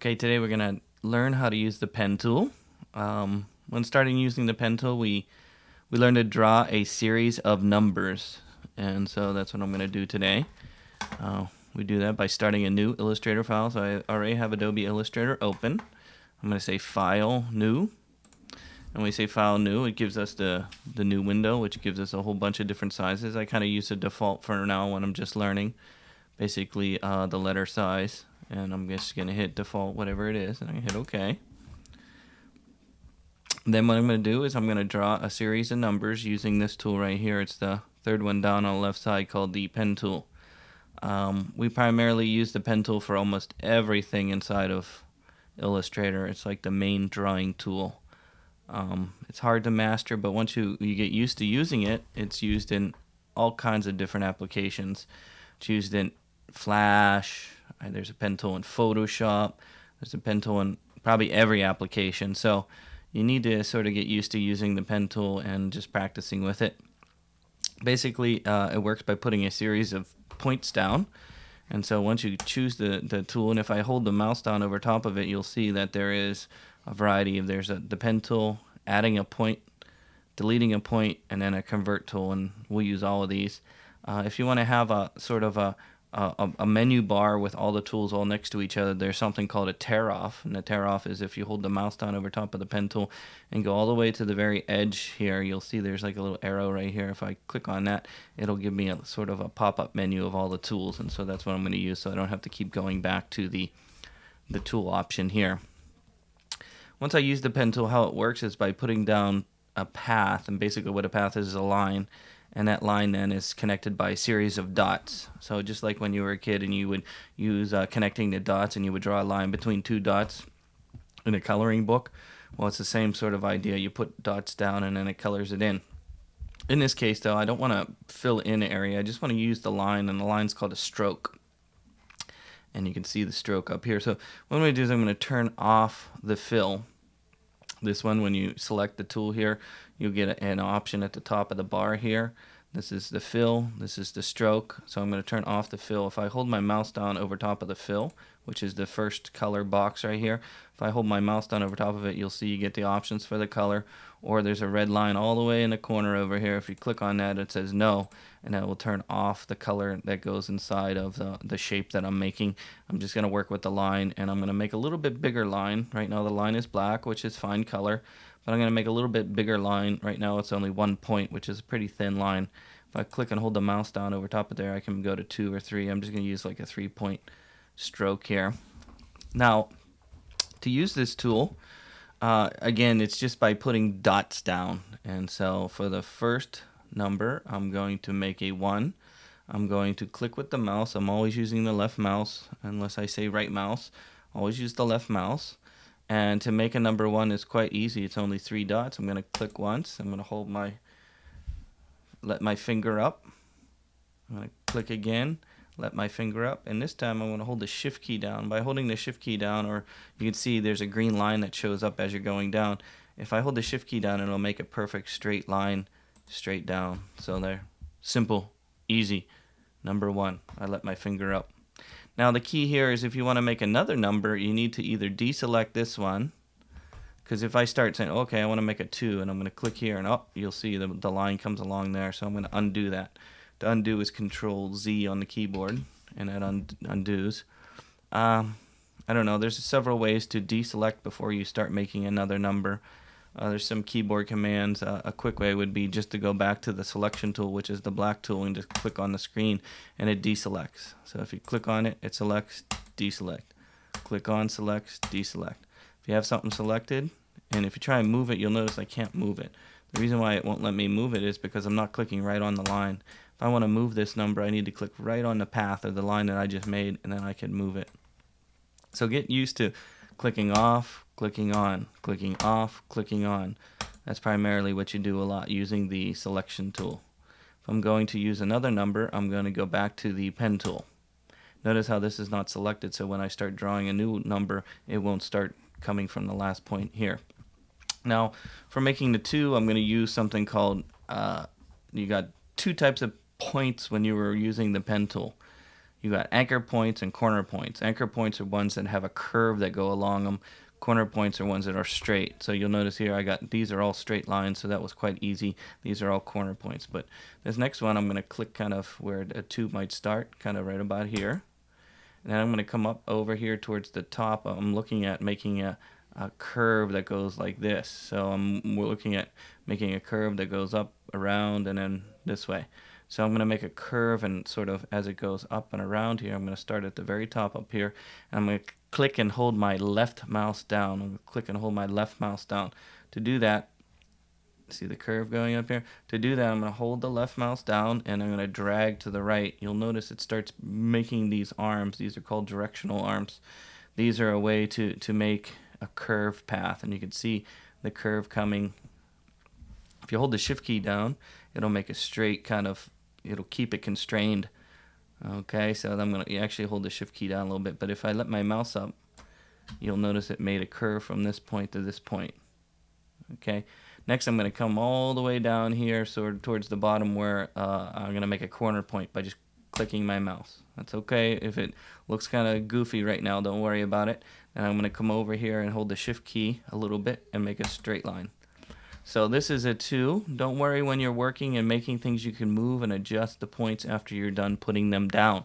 Okay, today we're going to learn how to use the pen tool. When starting using the pen tool, we learn to draw a series of numbers. And so that's what I'm going to do today. We do that by starting a new Illustrator file. So I already have Adobe Illustrator open. I'm going to say File, New. And when we say File, New, it gives us the new window, which gives us a whole bunch of different sizes. I kind of use the default for now when I'm just learning. Basically, the letter size. And I'm just going to hit default, whatever it is, and I hit OK. Then what I'm going to do is I'm going to draw a series of numbers using this tool right here. It's the third one down on the left side called the pen tool. We primarily use the pen tool for almost everything inside of Illustrator. It's like the main drawing tool. It's hard to master, but once you get used to using it, it's used in all kinds of different applications. It's used in Flash. There's a pen tool in Photoshop. There's a pen tool in probably every application. So you need to sort of get used to using the pen tool and just practicing with it. Basically, it works by putting a series of points down. And so once you choose the tool, and if I hold the mouse down over top of it, you'll see that there is a variety of, the pen tool, adding a point, deleting a point, and then a convert tool, and we'll use all of these. If you want to have a sort of a menu bar with all the tools all next to each other, there's something called a tear off. And the tear off is if you hold the mouse down over top of the pen tool and go all the way to the very edge here, you'll see there's like a little arrow right here. If I click on that, it'll give me a sort of a pop-up menu of all the tools, and so that's what I'm going to use, so I don't have to keep going back to the tool option here. Once I use the pen tool, how it works is by putting down a path, and basically what a path is a line. And that line then is connected by a series of dots. So just like when you were a kid and you would use connecting the dots, and you would draw a line between two dots in a coloring book. Well, it's the same sort of idea. You put dots down and then it colors it in. In this case, though, I don't want to fill in an area. I just want to use the line, and the line's called a stroke. And you can see the stroke up here. So what I'm going to do is I'm going to turn off the fill. This one, when you select the tool here, you'll get an option at the top of the bar here. This is the fill, this is the stroke, so I'm going to turn off the fill. If I hold my mouse down over top of the fill, which is the first color box right here, if I hold my mouse down over top of it, you'll see you get the options for the color, or there's a red line all the way in the corner over here. If you click on that, it says no, and that will turn off the color that goes inside of the shape that I'm making. I'm just going to work with the line, and I'm going to make a little bit bigger line. Right now the line is black, which is fine color, but I'm going to make a little bit bigger line. Right now it's only 1 point, which is a pretty thin line. If I click and hold the mouse down over top of there, I can go to 2 or 3. I'm just going to use like a 3-point stroke here. Now, to use this tool, again, it's just by putting dots down. And so for the first number, I'm going to make a 1. I'm going to click with the mouse. I'm always using the left mouse, unless I say right mouse. Always use the left mouse. And to make a number 1 is quite easy. It's only 3 dots. I'm going to click once. I'm going to let my finger up. I'm going to click again, let my finger up, and this time I'm going to hold the shift key down. By holding the shift key down, or you can see there's a green line that shows up as you're going down. If I hold the shift key down, it'll make a perfect straight line straight down. So there, simple, easy. Number 1, I let my finger up. Now the key here is if you want to make another number, you need to either deselect this one, because if I start saying, okay, I want to make a 2, and I'm going to click here, and you'll see the line comes along there, so I'm going to undo that. To undo is Control-Z on the keyboard, and that undoes. I don't know, there's several ways to deselect before you start making another number. There's some keyboard commands. A quick way would be just to go back to the selection tool, which is the black tool, and just click on the screen, and it deselects. So if you click on it, it selects, deselect. Click on, selects, deselect. If you have something selected, and if you try and move it, you'll notice I can't move it. The reason why it won't let me move it is because I'm not clicking right on the line. If I want to move this number, I need to click right on the path or the line that I just made, and then I can move it. So get used to clicking off, clicking on, clicking off, clicking on. That's primarily what you do a lot using the selection tool. If I'm going to use another number, I'm going to go back to the pen tool. Notice how this is not selected, so when I start drawing a new number, it won't start coming from the last point here. Now, for making the 2, I'm going to use something called, you got 2 types of points when you were using the pen tool. You got anchor points and corner points. Anchor points are ones that have a curve that go along them. Corner points are ones that are straight. So you'll notice here these are all straight lines, so that was quite easy. These are all corner points. But this next one, I'm going to click kind of where a 2 might start, kind of right about here. And then I'm going to come up over here towards the top. I'm looking at making a curve that goes like this. So we're looking at making a curve that goes up, around, and then this way. So I'm going to make a curve, and sort of as it goes up and around here, I'm going to start at the very top up here, and I'm going to click and hold my left mouse down. I'm going to click and hold my left mouse down. To do that, see the curve going up here? To do that, I'm going to hold the left mouse down, and I'm going to drag to the right. You'll notice it starts making these arms. These are called directional arms. These are a way to make a curve path, and you can see the curve coming. If you hold the shift key down, it'll make a straight kind of, it'll keep it constrained. Okay, so I'm going to actually hold the shift key down a little bit, but if I let my mouse up, you'll notice it made a curve from this point to this point. Okay, next I'm going to come all the way down here, sort of towards the bottom, where I'm going to make a corner point by just clicking my mouse. That's okay if it looks kind of goofy right now, don't worry about it. And I'm going to come over here and hold the shift key a little bit and make a straight line. So this is a 2. Don't worry when you're working and making things, you can move and adjust the points after you're done putting them down.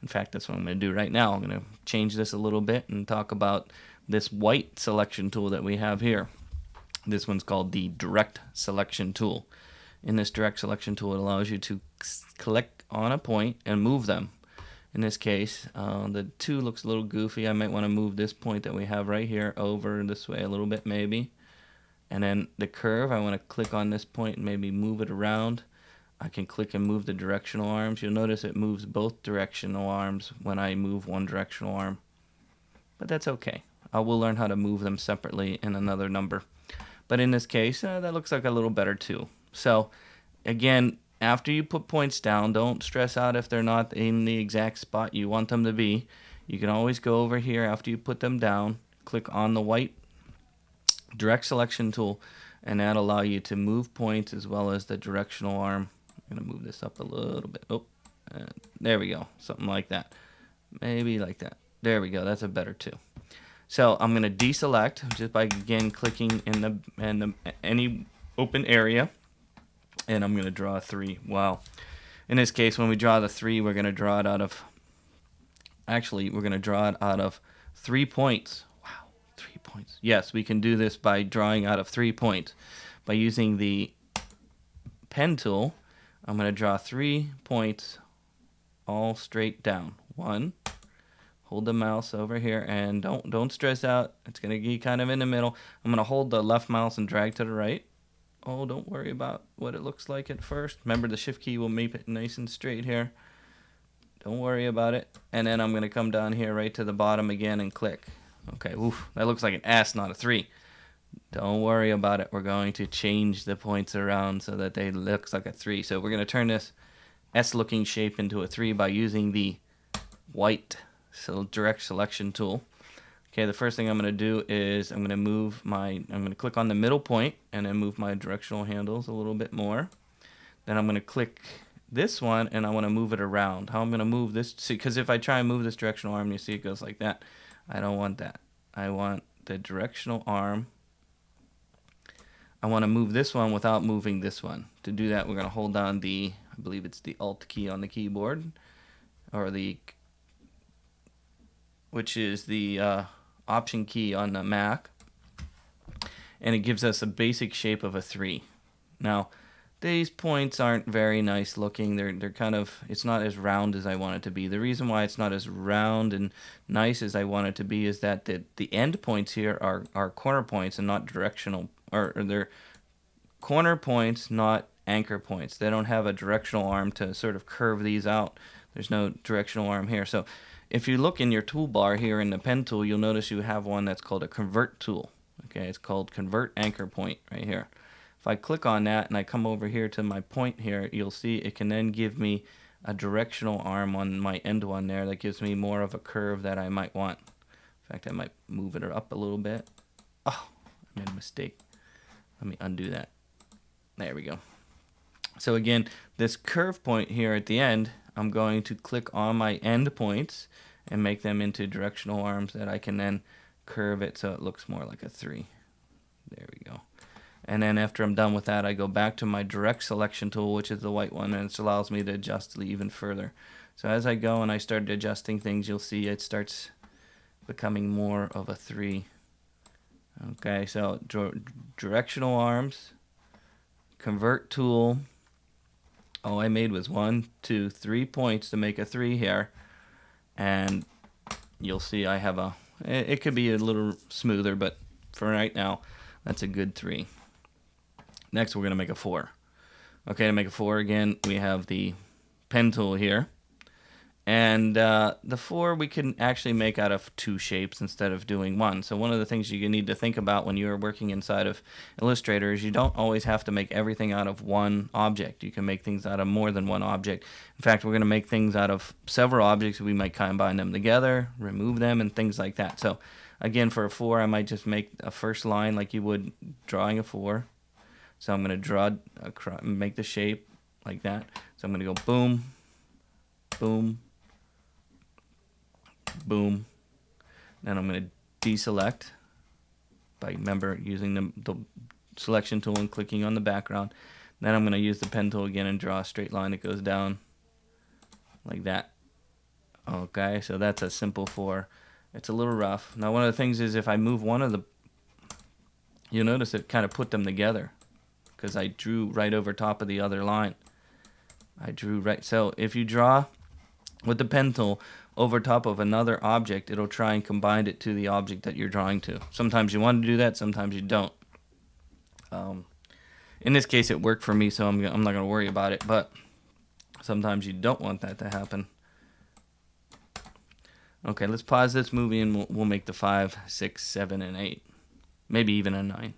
In fact, that's what I'm going to do right now. I'm going to change this a little bit and talk about this white selection tool that we have here. This one's called the Direct Selection Tool. In this Direct Selection Tool, it allows you to click on a point and move them. In this case, the 2 looks a little goofy. I might want to move this point that we have right here over this way a little bit maybe. And then the curve, I want to click on this point and maybe move it around. I can click and move the directional arms. You'll notice it moves both directional arms when I move one directional arm. But that's okay. I will learn how to move them separately in another number. But in this case, that looks like a little better too. So again, after you put points down, don't stress out if they're not in the exact spot you want them to be. You can always go over here after you put them down, click on the white Direct Selection Tool, and that'll allow you to move points as well as the directional arm. I'm going to move this up a little bit. Oh, there we go. Something like that. Maybe like that. There we go. That's a better 2. So I'm going to deselect just by again clicking in any open area, and I'm going to draw a 3. Wow. In this case, when we draw the 3, we're going to draw it out of, actually, we're going to draw it out of 3 points. Wow, 3 points. Yes, we can do this by drawing out of 3 points. By using the pen tool, I'm going to draw 3 points all straight down. 1. Hold the mouse over here, and don't stress out. It's going to be kind of in the middle. I'm going to hold the left mouse and drag to the right. Oh, don't worry about what it looks like at first. Remember, the shift key will make it nice and straight here. Don't worry about it. And then I'm going to come down here right to the bottom again and click. Okay, oof, that looks like an S, not a 3. Don't worry about it. We're going to change the points around so that they look like a 3. So we're going to turn this S-looking shape into a 3 by using the white Direct Selection Tool. Okay, the first thing I'm going to do is I'm going to click on the middle point and then move my directional handles a little bit more. Then I'm going to click this one and I want to move it around. How I'm going to move this, because if I try and move this directional arm, you see it goes like that. I don't want that. I want the directional arm. I want to move this one without moving this one. To do that, we're going to hold down I believe it's the Alt key on the keyboard, or which is the Option key on the Mac, and it gives us a basic shape of a 3. Now, these points aren't very nice looking. They're kind of, it's not as round as I want it to be. The reason why it's not as round and nice as I want it to be is that the end points here are corner points and not directional, or they're corner points, not anchor points. They don't have a directional arm to sort of curve these out. There's no directional arm here. So if you look in your toolbar here in the pen tool, you'll notice you have one that's called a Convert tool. Okay, it's called Convert Anchor Point right here. If I click on that and I come over here to my point here, you'll see it can then give me a directional arm on my end one there that gives me more of a curve that I might want. In fact, I might move it up a little bit. Oh, I made a mistake. Let me undo that. There we go. So again, this curve point here at the end, I'm going to click on my end points and make them into directional arms that I can then curve it so it looks more like a 3. There we go. And then after I'm done with that, I go back to my direct selection tool, which is the white one, and it allows me to adjust even further. So as I go and I start adjusting things, you'll see it starts becoming more of a 3. Okay, so directional arms, convert tool. All I made was 1, 2, 3 points to make a 3 here, and you'll see I have it could be a little smoother, but for right now, that's a good 3. Next, we're going to make a 4. Okay, to make a 4 again, we have the pen tool here. And the 4 we can actually make out of 2 shapes instead of doing 1. So one of the things you need to think about when you are working inside of Illustrator is you don't always have to make everything out of one object. You can make things out of more than one object. In fact, we're going to make things out of several objects. We might combine them together, remove them, and things like that. So again, for a 4, I might just make a first line like you would drawing a 4. So I'm going to make the shape like that. So I'm going to go boom, boom, boom. Then I'm going to deselect by using the selection tool and clicking on the background. Then I'm going to use the pen tool again and draw a straight line that goes down like that. Okay, so that's a simple 4. It's a little rough. Now one of the things is if I move one of the, you'll notice it kind of put them together because I drew right over top of the other line. I drew right. So if you draw with the pen tool over top of another object, it'll try and combine it to the object that you're drawing to. Sometimes you want to do that, sometimes you don't. In this case, it worked for me, so I'm not going to worry about it, but sometimes you don't want that to happen. Okay, let's pause this movie and we'll make the 5, 6, 7, and 8. Maybe even a 9.